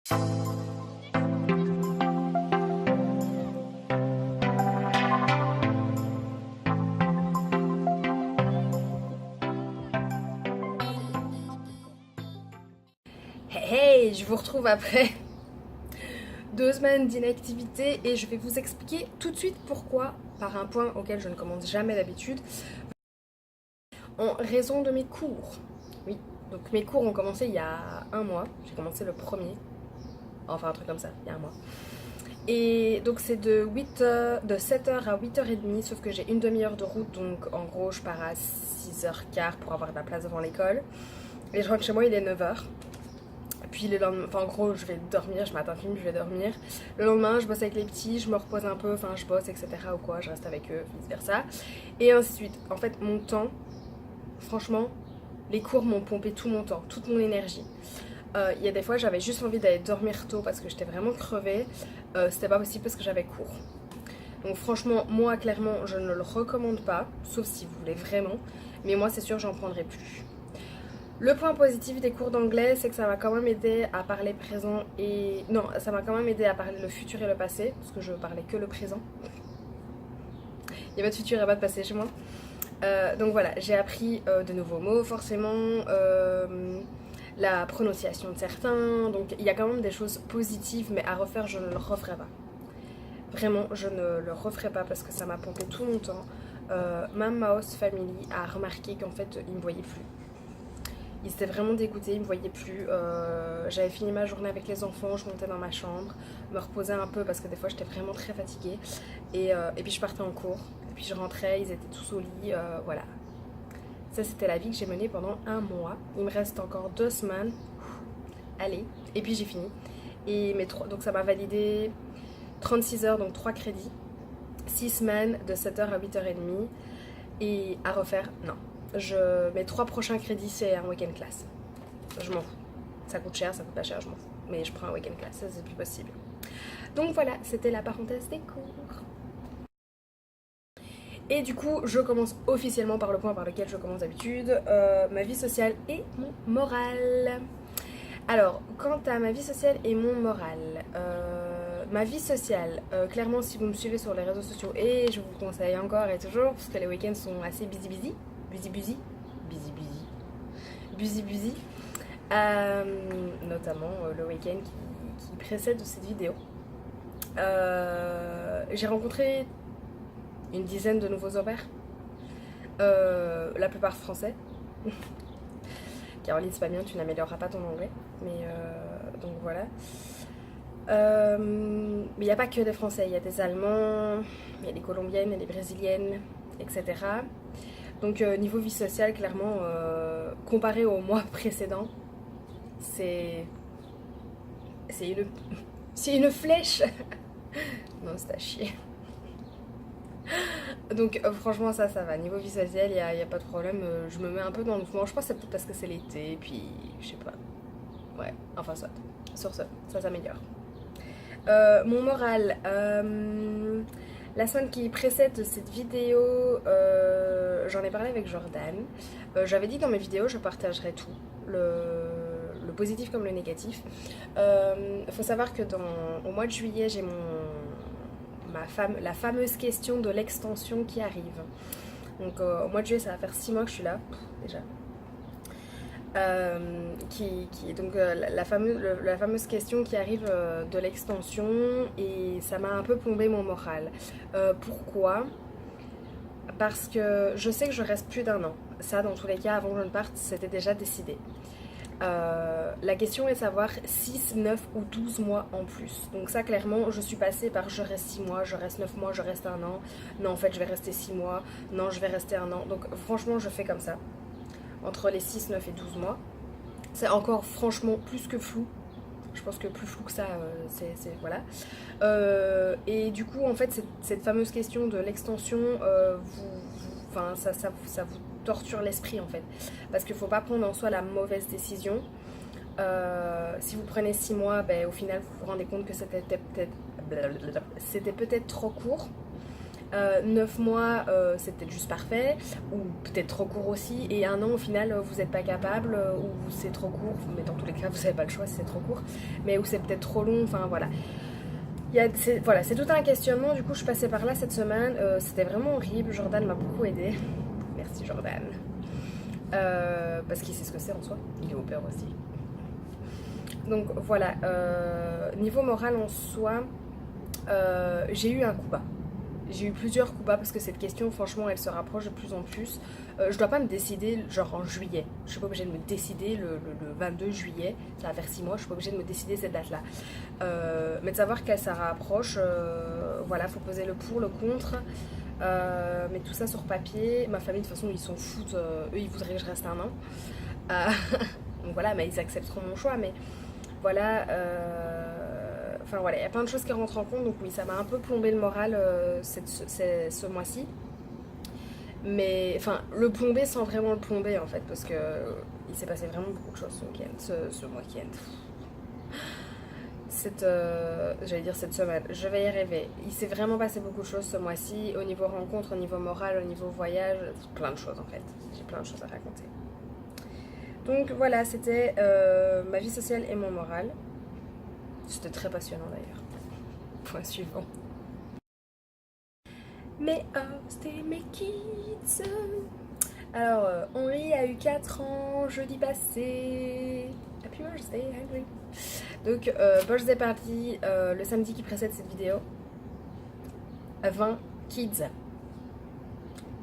Hey, je vous retrouve après 2 semaines d'inactivité et je vais vous expliquer tout de suite pourquoi, par un point auquel je ne commence jamais d'habitude, en raison de mes cours. Oui, donc mes cours ont commencé il y a un mois, j'ai commencé le premier, enfin un truc comme ça, il y a un mois. Et donc c'est de 7h à 8h30, sauf que j'ai une demi-heure de route, donc en gros je pars à 6h15 pour avoir de la place devant l'école. Et je rentre chez moi, il est 9h. Puis le lendemain, enfin en gros je vais dormir, je m'attends film, je vais dormir. Le lendemain je bosse avec les petits, je me repose un peu, enfin je bosse etc ou quoi, je reste avec eux, vice versa. Et ainsi de suite. En fait mon temps, franchement, les cours m'ont pompé tout mon temps, toute mon énergie. Il y a des fois j'avais juste envie d'aller dormir tôt parce que j'étais vraiment crevée. C'était pas possible parce que j'avais cours. Donc franchement moi clairement je ne le recommande pas, sauf si vous voulez vraiment. Mais moi c'est sûr j'en prendrai plus. Le point positif des cours d'anglais, c'est que ça m'a quand même aidé à parler présent et... Non, ça m'a quand même aidé à parler le futur et le passé, parce que je parlais que le présent. Il n'y a pas de futur et pas de passé chez moi. Donc voilà, j'ai appris de nouveaux mots forcément, la prononciation de certains, donc il y a quand même des choses positives, mais à refaire, je ne le referai pas. Vraiment, je ne le referai pas parce que ça m'a pompé tout mon temps. Même ma host family a remarqué qu'en fait, il ne me voyait plus. Il s'était vraiment dégoûté, il me voyait plus. J'avais fini ma journée avec les enfants, je montais dans ma chambre, me reposais un peu parce que des fois j'étais vraiment très fatiguée. Et puis je partais en cours, et puis je rentrais, ils étaient tous au lit, voilà. Ça c'était la vie que j'ai menée pendant un mois. Il me reste encore 2 semaines. Allez, et puis j'ai fini. Donc ça m'a validé 36 heures, donc 3 crédits. 6 semaines de 7h à 8h30. Et à refaire, non. Mes 3 prochains crédits, c'est un week-end class. Je m'en fous. Ça coûte cher, ça coûte pas cher, je m'en fous. Mais je prends un week-end class, ça c'est plus possible. Donc voilà, c'était la parenthèse des cours. Et du coup, je commence officiellement par le point par lequel je commence d'habitude, ma vie sociale et mon moral. Alors, quant à ma vie sociale et mon moral, ma vie sociale, clairement si vous me suivez sur les réseaux sociaux, et je vous conseille encore et toujours, parce que les week-ends sont assez busy, notamment le week-end qui précède cette vidéo. J'ai rencontré une dizaine de nouveaux horaires, la plupart français. Caroline, c'est pas bien, tu n'amélioreras pas ton anglais, mais donc voilà. Mais il n'y a pas que des Français, il y a des Allemands, il y a des Colombiennes, il y a des Brésiliennes, etc. Donc niveau vie sociale, clairement, comparé au mois précédent, c'est une flèche. Non, c'est à chier. Donc franchement ça va, niveau vie sociale, il y a pas de problème, je me mets un peu dans le mouvement, je pense que c'est peut-être parce que c'est l'été, puis je sais pas. Ouais, enfin soit, sur ce, ça s'améliore. Mon moral, la semaine qui précède cette vidéo, j'en ai parlé avec Jordan. J'avais dit que dans mes vidéos, je partagerais tout, le positif comme le négatif. Faut savoir que au mois de juillet, j'ai la fameuse question de l'extension qui arrive. Donc au mois de juillet, ça va faire 6 mois que je suis là, déjà. Donc la fameuse question qui arrive de l'extension, et ça m'a un peu plombé mon moral. Pourquoi ? Parce que je sais que je reste plus d'1 an. Ça, dans tous les cas, avant que je ne parte, c'était déjà décidé. La question est de savoir 6, 9 ou 12 mois en plus. Donc ça, clairement, je suis passée par je reste 6 mois, je reste 9 mois, je reste 1 an. Non, en fait, je vais rester 6 mois. Non, je vais rester 1 an. Donc franchement, je fais comme ça. Entre les 6, 9 et 12 mois. C'est encore franchement plus que flou. Je pense que plus flou que ça, c'est voilà. Et du coup, en fait, cette fameuse question de l'extension, ça vous torture l'esprit en fait. Parce qu'il ne faut pas prendre en soi la mauvaise décision. Si vous prenez 6 mois, ben, au final, vous vous rendez compte que c'était peut-être trop court. 9 mois c'est peut-être juste parfait, ou peut-être trop court aussi, et 1 an au final vous n'êtes pas capable, ou c'est trop court, mais dans tous les cas vous n'avez pas le choix si c'est trop court, mais où c'est peut-être trop long, enfin voilà. Voilà, c'est tout un questionnement, du coup je suis passée par là cette semaine, c'était vraiment horrible, Jordan m'a beaucoup aidée, merci Jordan, parce qu'il sait ce que c'est en soi, il est au père aussi. Donc voilà, niveau moral en soi, j'ai eu un coup bas. J'ai eu plusieurs coups bas parce que cette question, franchement, elle se rapproche de plus en plus. Je dois pas me décider, genre en juillet. Je suis pas obligée de me décider le 22 juillet, ça va faire 6 mois, je suis pas obligée de me décider cette date-là. Mais de savoir qu'elle se rapproche, voilà, faut poser le pour, le contre. Mettre tout ça sur papier. Ma famille, de toute façon, ils s'en foutent. Eux, ils voudraient que je reste 1 an. Donc voilà, mais ils accepteront mon choix. Mais voilà. Enfin voilà, il y a plein de choses qui rentrent en compte, donc oui, ça m'a un peu plombé le moral ce mois-ci. Mais enfin, le plomber sans vraiment le plomber en fait, parce que il s'est passé vraiment beaucoup de choses ce week-end, ce week-end. J'allais dire cette semaine, je vais y rêver. Il s'est vraiment passé beaucoup de choses ce mois-ci, au niveau rencontre, au niveau moral, au niveau voyage, plein de choses en fait. J'ai plein de choses à raconter. Donc voilà, c'était ma vie sociale et mon moral. C'était très passionnant d'ailleurs. Point suivant. Mais c'était mes kids. Alors, Henri a eu 4 ans jeudi passé. Happy birthday, Henry. Donc, birthday party le samedi qui précède cette vidéo. 20 kids.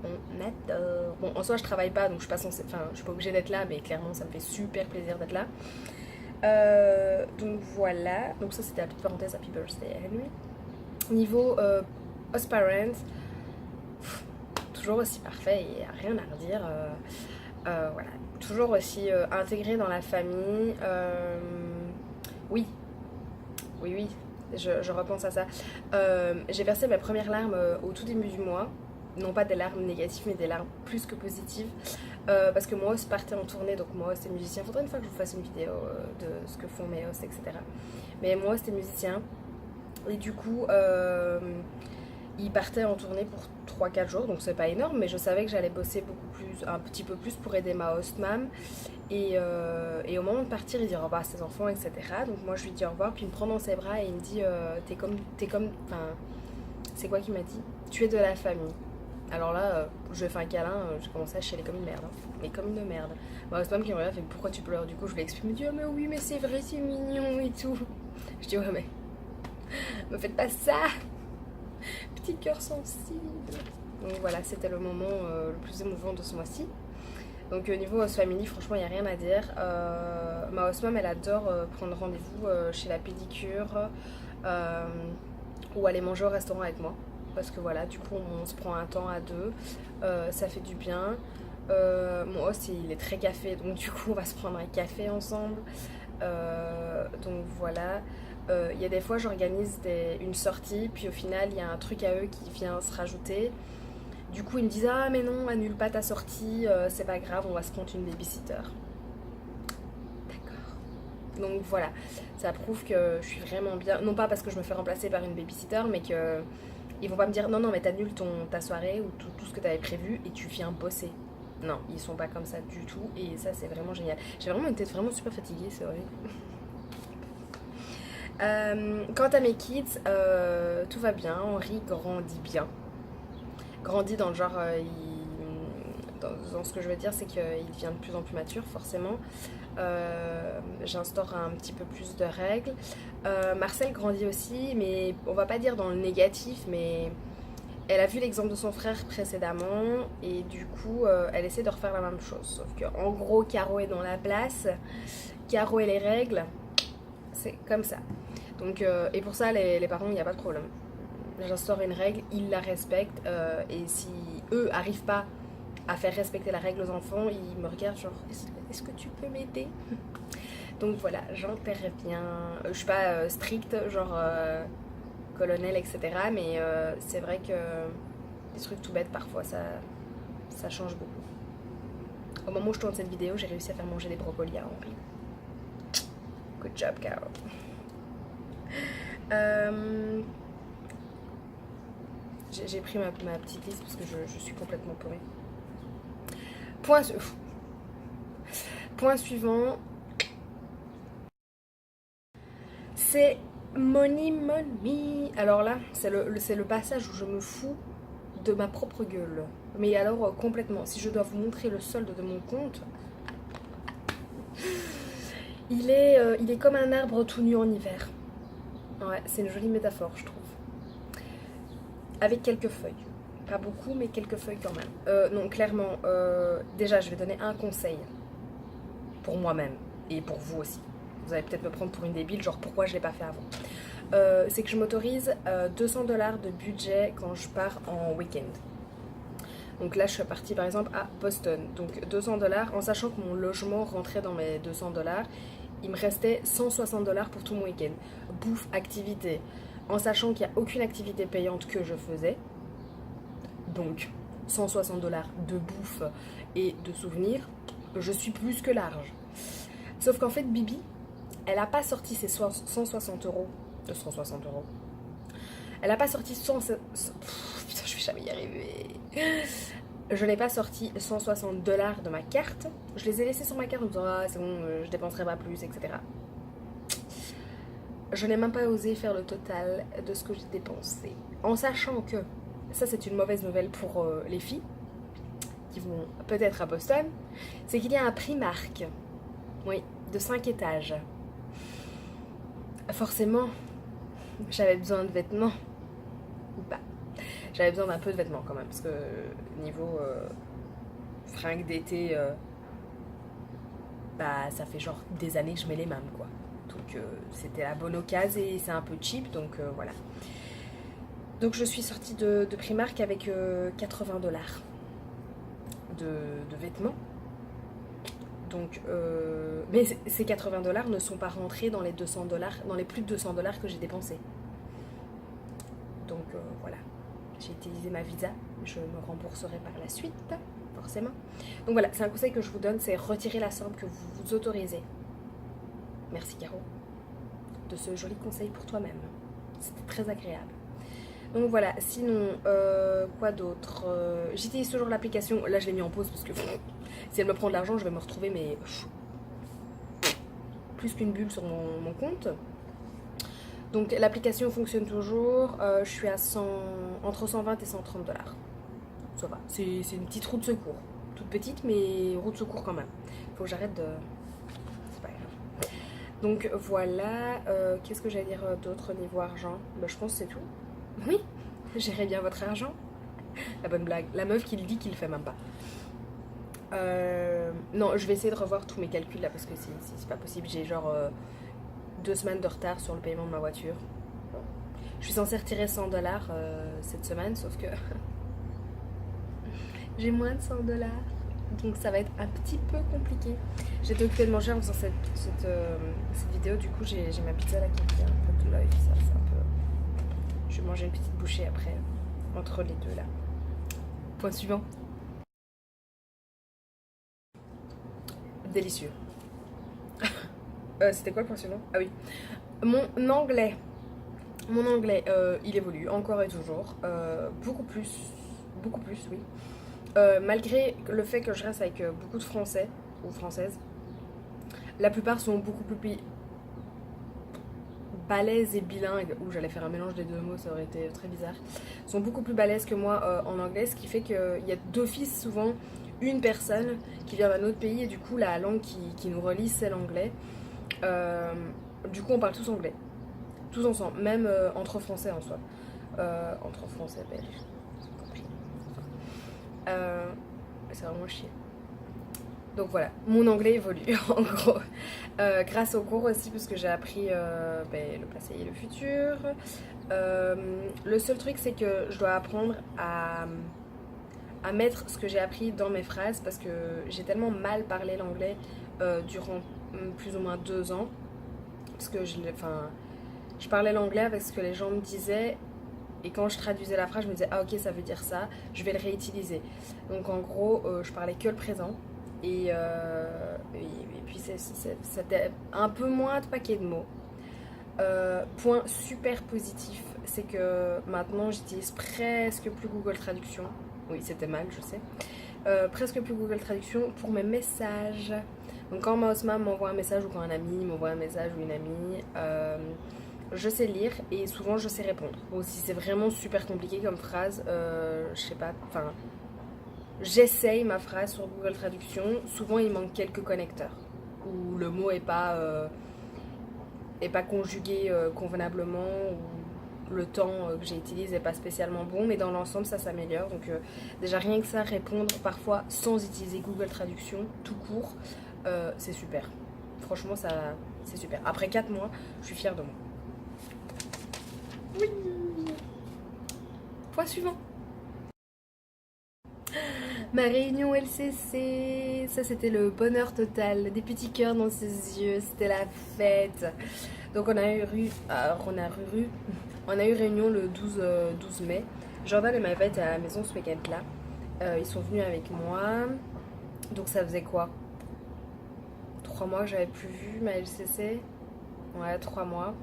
On adore. Bon, en soi, je travaille pas, donc je suis pas censée, enfin, je suis pas obligée d'être là, mais clairement, ça me fait super plaisir d'être là. Donc voilà. Donc ça, c'était la petite parenthèse Happy birthday, Henry. Niveau host parent, toujours aussi parfait, il n'y a rien à redire. Voilà, toujours aussi intégré dans la famille. Oui, oui, je repense à ça. J'ai versé mes premières larmes au tout début du mois. Non pas des larmes négatives, mais des larmes plus que positives. Parce que moi aussi partais en tournée, donc moi c'était musicien. Faudrait une fois que je vous fasse une vidéo de ce que font mes hosts, etc. Mais moi c'était musicien. Et du coup, il partait en tournée pour 3-4 jours, donc c'est pas énorme, mais je savais que j'allais bosser beaucoup plus, un petit peu plus pour aider ma host mam. Et au moment de partir, il dit au revoir à ses enfants, etc. Donc moi je lui dis au revoir, puis il me prend dans ses bras et il me dit enfin, c'est quoi qu'il m'a dit? Tu es de la famille. Alors là, je lui ai fait un câlin, j'ai commencé à chialer comme une merde, hein. Mais comme une merde. Ma host mam qui me regarde fait pourquoi tu pleures? Du coup je lui explique, me dit oh mais oui mais c'est vrai c'est mignon et tout. Je dis ouais mais me faites pas ça, petit cœur sensible. Donc voilà, c'était le moment le plus émouvant de ce mois-ci. Donc au niveau host family, franchement, il n'y a rien à dire. Ma host mom, elle adore prendre rendez-vous chez la pédicure ou aller manger au restaurant avec moi. Parce que voilà, du coup, on se prend un temps à deux. Ça fait du bien. Mon host, il est très café, donc du coup, on va se prendre un café ensemble. Donc voilà. Il y a des fois j'organise une sortie, puis au final il y a un truc à eux qui vient se rajouter. Du coup ils me disent ah mais non annule pas ta sortie, c'est pas grave, on va se prendre une babysitter. D'accord. Donc voilà, ça prouve que je suis vraiment bien, non pas parce que je me fais remplacer par une babysitter, mais que ils vont pas me dire non non mais t'annules ta soirée ou tout ce que t'avais prévu et tu viens bosser. Non, ils sont pas comme ça du tout et ça c'est vraiment génial. J'ai vraiment une tête vraiment super fatiguée, c'est horrible. Quant à mes kids, tout va bien. Henri grandit bien. Grandit dans le genre, dans ce que je veux dire, c'est qu'il devient de plus en plus mature, forcément. J'instaure un petit peu plus de règles. Marcel grandit aussi, mais on va pas dire dans le négatif, mais elle a vu l'exemple de son frère précédemment et du coup, elle essaie de refaire la même chose. Sauf que, en gros, Caro est dans la place, Caro et les règles, c'est comme ça. Donc, et pour ça, les parents, il n'y a pas de problème. J'instaure une règle, ils la respectent. Et si eux n'arrivent pas à faire respecter la règle aux enfants, ils me regardent genre est-ce que tu peux m'aider? Donc voilà, j'interviens. Je suis pas stricte, genre colonel, etc. Mais c'est vrai que des trucs tout bêtes, parfois, ça change beaucoup. Au moment où je tourne cette vidéo, j'ai réussi à faire manger des brocolis à Henri. Good job, Carol. J'ai pris ma petite liste parce que je suis complètement paumée. Point suivant, c'est money money. Alors là, c'est le passage où je me fous de ma propre gueule. Mais alors complètement, si je dois vous montrer le solde de mon compte, il est comme un arbre tout nu en hiver. Ouais, c'est une jolie métaphore, je trouve. Avec quelques feuilles. Pas beaucoup, mais quelques feuilles quand même. Non, clairement, déjà, je vais donner un conseil. Pour moi-même. Et pour vous aussi. Vous allez peut-être me prendre pour une débile, genre pourquoi je ne l'ai pas fait avant. C'est que je m'autorise $200 de budget quand je pars en week-end. Donc là, je suis partie par exemple à Boston. Donc $200, en sachant que mon logement rentrait dans mes $200, il me restait $160 pour tout mon week-end. Bouffe, activité. En sachant qu'il n'y a aucune activité payante que je faisais. Donc $160 de bouffe et de souvenirs, je suis plus que large. Sauf qu'en fait, Bibi, elle n'a pas sorti ses 160 euros. 160 euros. Elle n'a pas sorti 100. Putain, je vais jamais y arriver. Je n'ai pas sorti $160 de ma carte. Je les ai laissés sur ma carte en me disant ah, c'est bon, je dépenserai pas plus, etc. Je n'ai même pas osé faire le total de ce que j'ai dépensé. En sachant que, ça c'est une mauvaise nouvelle pour les filles qui vont peut-être à Boston, c'est qu'il y a un Primark, oui, de 5 étages. Forcément, j'avais besoin de vêtements. Bah, j'avais besoin d'un peu de vêtements quand même, parce que niveau fringues d'été, bah ça fait genre des années que je mets les mêmes quoi. Donc c'était la bonne occasion et c'est un peu cheap, donc voilà. Donc je suis sortie de Primark avec $80 de vêtements. Donc, mais ces $80 ne sont pas rentrés dans les $200, dans les plus de $200 que j'ai dépensés. Donc voilà, j'ai utilisé ma visa, je me rembourserai par la suite, forcément. Donc voilà, c'est un conseil que je vous donne, c'est retirer la somme que vous vous autorisez. Merci Caro, de ce joli conseil pour toi-même. C'était très agréable. Donc voilà, sinon, quoi d'autre, j'utilise toujours l'application, là je l'ai mis en pause parce que si elle me prend de l'argent, je vais me retrouver mais plus qu'une bulle sur mon compte. Donc l'application fonctionne toujours, je suis à entre 120 et $130. Ça va, c'est une petite roue de secours. Toute petite mais roue de secours quand même. Faut que j'arrête de... C'est pas grave. Donc voilà, qu'est-ce que j'allais dire d'autre niveau argent? Bah, je pense que c'est tout. Oui, gérez bien votre argent. La bonne blague. La meuf qui le dit qu'il le fait même pas. Non, je vais essayer de revoir tous mes calculs là parce que c'est pas possible. J'ai genre 2 semaines de retard sur le paiement de ma voiture. Je suis censée retirer $100 cette semaine, sauf que j'ai moins de $100. Donc ça va être un petit peu compliqué. J'étais occupée de manger en faisant cette vidéo. Du coup, j'ai ma pizza là qui vient un peu de l'œil. Ça, c'est un peu... Je vais manger une petite bouchée après, entre les deux là. Point suivant. Délicieux. C'était quoi le point suivant? Ah oui. Mon anglais, il évolue encore et toujours. Beaucoup plus, oui. Malgré le fait que je reste avec beaucoup de Français ou Françaises, la plupart sont beaucoup plus balèzes et bilingues. Ouh, j'allais faire un mélange des deux mots, ça aurait été très bizarre. Sont beaucoup plus balèzes que moi en anglais, ce qui fait qu'il y a d'office souvent une personne qui vient d'un autre pays et du coup la langue qui nous relie c'est l'anglais. Du coup on parle tous anglais, tous ensemble, même entre français en soi, entre français belges, j'ai compris. C'est vraiment chier. Donc voilà, mon anglais évolue en gros, grâce au cours aussi parce que j'ai appris le passé et le futur. Le seul truc c'est que je dois apprendre à mettre ce que j'ai appris dans mes phrases parce que j'ai tellement mal parlé l'anglais durant plus ou moins 2 ans parce que je parlais l'anglais avec ce que les gens me disaient et quand je traduisais la phrase je me disais ah ok ça veut dire ça, je vais le réutiliser. Donc en gros je parlais que le présent et puis c'était un peu moins de paquet de mots. Point super positif, c'est que maintenant j'utilise presque plus Google Traduction. Oui, c'était mal, je sais. Presque plus Google Traduction pour mes messages. Donc quand ma hostmam m'envoie un message ou quand un ami m'envoie un message ou une amie, je sais lire et souvent je sais répondre. Bon, si c'est vraiment super compliqué comme phrase, je sais pas, enfin, j'essaye ma phrase sur Google Traduction. Souvent il manque quelques connecteurs où le mot est pas conjugué convenablement ou le temps que j'utilise n'est pas spécialement bon, mais dans l'ensemble ça s'améliore. Donc déjà rien que ça, répondre parfois sans utiliser Google Traduction tout court, c'est super. Franchement ça c'est super. Après 4 mois, je suis fière de moi. Oui. Point suivant. Ma réunion LCC, ça c'était le bonheur total, des petits cœurs dans ses yeux, c'était la fête. Donc on a eu réunion le 12 mai. Jordan et Maëva étaient à la maison ce week-end-là. Ils sont venus avec moi. Donc ça faisait quoi? 3 mois que j'avais plus vu ma LCC. Ouais, 3 mois.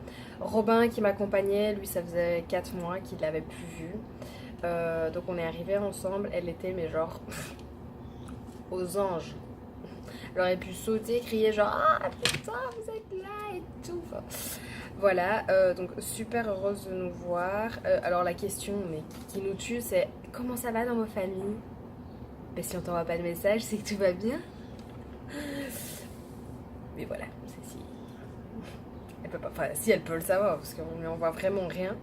Robin qui m'accompagnait, lui ça faisait 4 mois qu'il l'avait plus vu. Donc on est arrivés ensemble, elle était mais genre aux anges. Elle aurait pu sauter, crier genre ah putain vous êtes là et tout. Enfin, voilà, donc super heureuse de nous voir. Alors la question mais qui nous tue c'est comment ça va dans vos familles? Mais si on t'envoie pas de message c'est que tout va bien. Mais voilà, c'est si. Elle peut pas, enfin si elle peut le savoir parce qu'on lui envoie vraiment rien.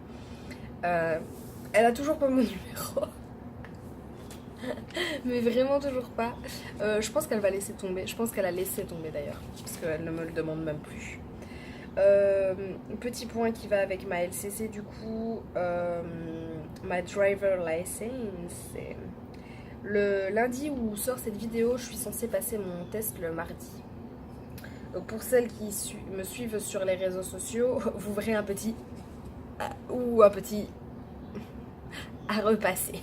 Elle a toujours pas mon numéro. Mais vraiment toujours pas. Je pense qu'elle va laisser tomber. Je pense qu'elle a laissé tomber d'ailleurs. Parce qu'elle ne me le demande même plus. Petit point qui va avec ma LCC du coup. Ma driver license. Le lundi où sort cette vidéo, je suis censée passer mon test le mardi. Donc pour celles qui me suivent sur les réseaux sociaux, vous verrez un petit... ou un petit... à repasser.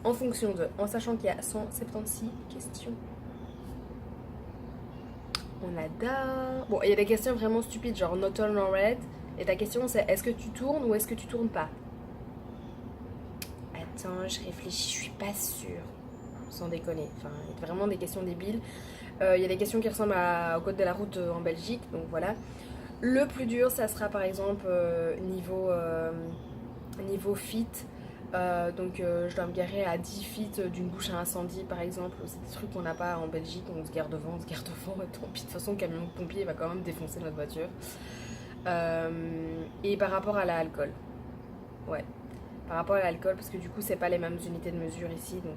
En fonction de... En sachant qu'il y a 176 questions. On adore. Bon, il y a des questions vraiment stupides, genre not all nor red. Et ta question c'est est-ce que tu tournes ou est-ce que tu tournes pas? Attends, je réfléchis, je suis pas sûre. Sans déconner. Enfin, il y a vraiment des questions débiles. Il y a des questions qui ressemblent au code de la route en Belgique, donc voilà. Le plus dur, ça sera par exemple niveau fit. Donc je dois me garer à 10 feet d'une bouche à incendie par exemple. C'est des trucs qu'on n'a pas en Belgique, on se gare devant, et tant pis, de toute façon le camion de pompier va quand même défoncer notre voiture. Et par rapport à l'alcool, ouais, par rapport à l'alcool, parce que du coup c'est pas les mêmes unités de mesure ici, donc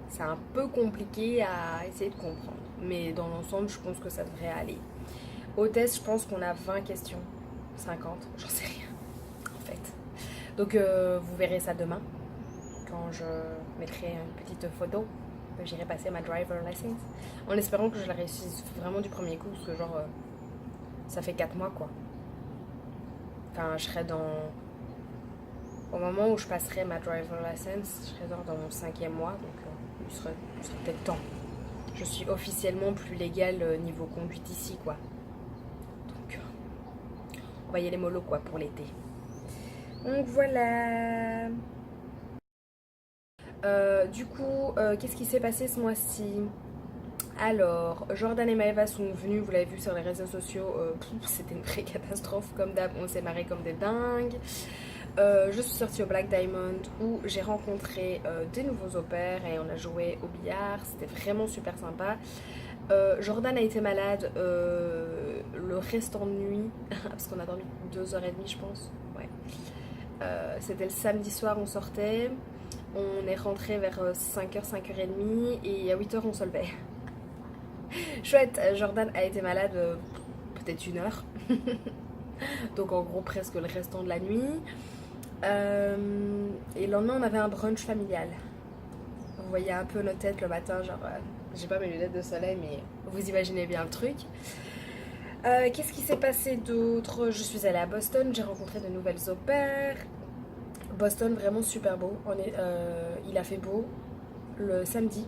c'est un peu compliqué à essayer de comprendre. Mais dans l'ensemble je pense que ça devrait aller. Au test je pense qu'on a 20 questions, 50, j'en sais rien en fait. Donc vous verrez ça demain, quand je mettrai une petite photo. J'irai passer ma driver license, en espérant que je la réussisse vraiment du premier coup, parce que genre, ça fait 4 mois quoi. Enfin, je serai au moment où je passerai ma driver license, je serai dans mon 5e mois, donc il serait peut-être temps. Je suis officiellement plus légale niveau conduite ici quoi. Donc, on va y aller mollo quoi pour l'été. Donc voilà. Du coup, qu'est-ce qui s'est passé ce mois-ci? Alors, Jordan et Maëva sont venus, vous l'avez vu sur les réseaux sociaux, c'était une vraie catastrophe comme d'hab, on s'est marré comme des dingues. Je suis sortie au Black Diamond où j'ai rencontré des nouveaux au pair et on a joué au billard, c'était vraiment super sympa. Jordan a été malade le restant de nuit, parce qu'on a dormi 2h30 je pense, ouais. C'était le samedi soir, on sortait, on est rentré vers 5h, 5h30 et à 8h on se levait. Chouette, Jordan a été malade peut-être 1 heure, donc en gros presque le restant de la nuit. Et le lendemain on avait un brunch familial. Vous voyez un peu nos têtes le matin, genre j'ai pas mes lunettes de soleil mais vous imaginez bien le truc. Qu'est-ce qui s'est passé d'autre? Je suis allée à Boston, j'ai rencontré de nouvelles au pair. Boston vraiment super beau, il a fait beau le samedi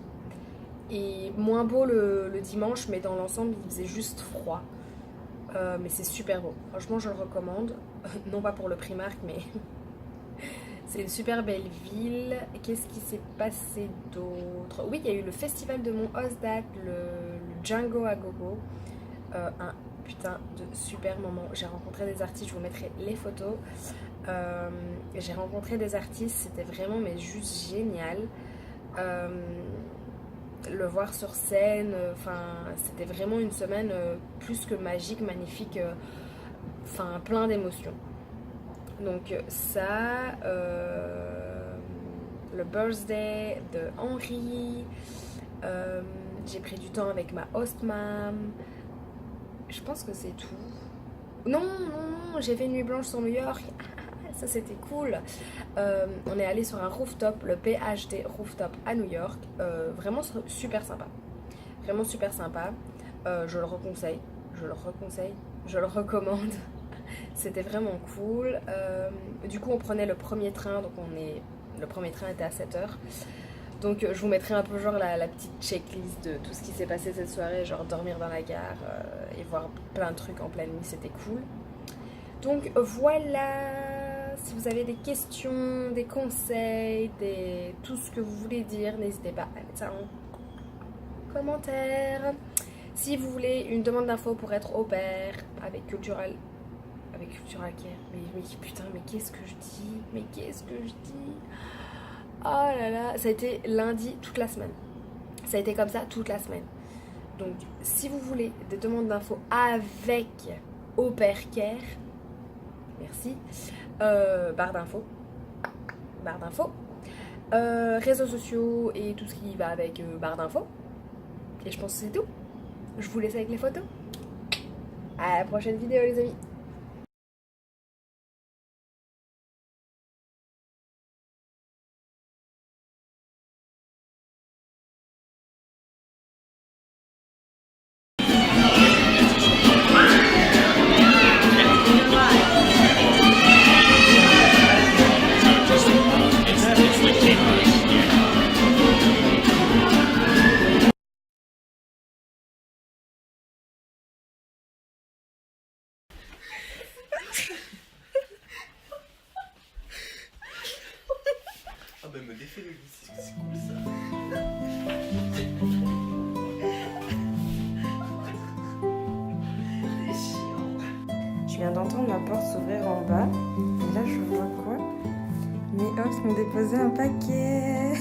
et moins beau le dimanche, mais dans l'ensemble il faisait juste froid. Mais c'est super beau. Franchement, je le recommande. Non pas pour le Primark, mais c'est une super belle ville. Qu'est-ce qui s'est passé d'autre? Oui, il y a eu le festival de Mont Osdat, le Django à Gogo. Un putain de super moment. J'ai rencontré des artistes, je vous mettrai les photos. J'ai rencontré des artistes, c'était vraiment mais juste génial. Le voir sur scène, c'était vraiment une semaine plus que magique, magnifique, plein d'émotions. Donc ça, le birthday de Henri, j'ai pris du temps avec ma host mom. Je pense que c'est tout. Non, j'ai fait une nuit blanche sur New York. Ça c'était cool. On est allé sur un rooftop, le PhD rooftop à New York. Vraiment super sympa. Vraiment super sympa. Je le reconseille. Je le recommande. C'était vraiment cool. Du coup on prenait le premier train. Donc le premier train était à 7h. Donc je vous mettrai un peu genre la petite checklist de tout ce qui s'est passé cette soirée. Genre dormir dans la gare et voir plein de trucs en pleine nuit. C'était cool. Donc voilà. Si vous avez des questions, des conseils, tout ce que vous voulez dire, n'hésitez pas à mettre ça en commentaire. Si vous voulez une demande d'info pour être au pair avec Cultural Care, mais putain, mais qu'est-ce que je dis? Oh là là, ça a été lundi toute la semaine. Ça a été comme ça toute la semaine. Donc, si vous voulez des demandes d'infos avec Au Pair Care, merci. Barre d'infos. Réseaux sociaux et tout ce qui va avec barre d'infos. Et je pense que c'est tout. Je vous laisse avec les photos. À la prochaine vidéo les amis. Ah bah me défait le lit, c'est cool ça. C'est chiant. Je viens d'entendre ma porte s'ouvrir en bas. Et là, je vois quoi? Mes hosts m'ont déposé un paquet.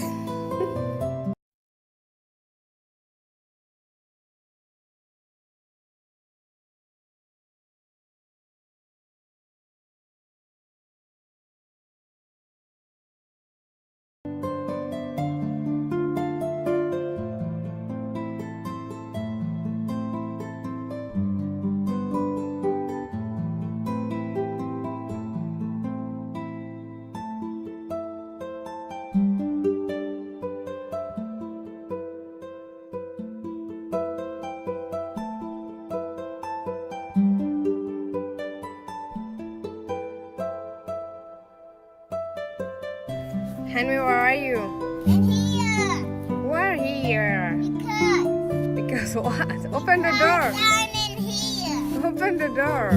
Henry, where are you? In here. We're here. Because Because what? Open the door. I'm in here. Open the door.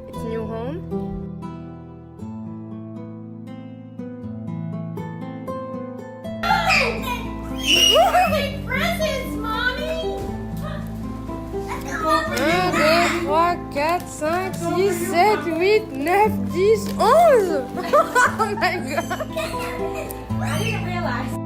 It's new home. Big presents, Mommy. Let's go open 1, 2, 3, 4, 5, 6, 7, 8, 9, 10, 11. Oh my god. I didn't realize.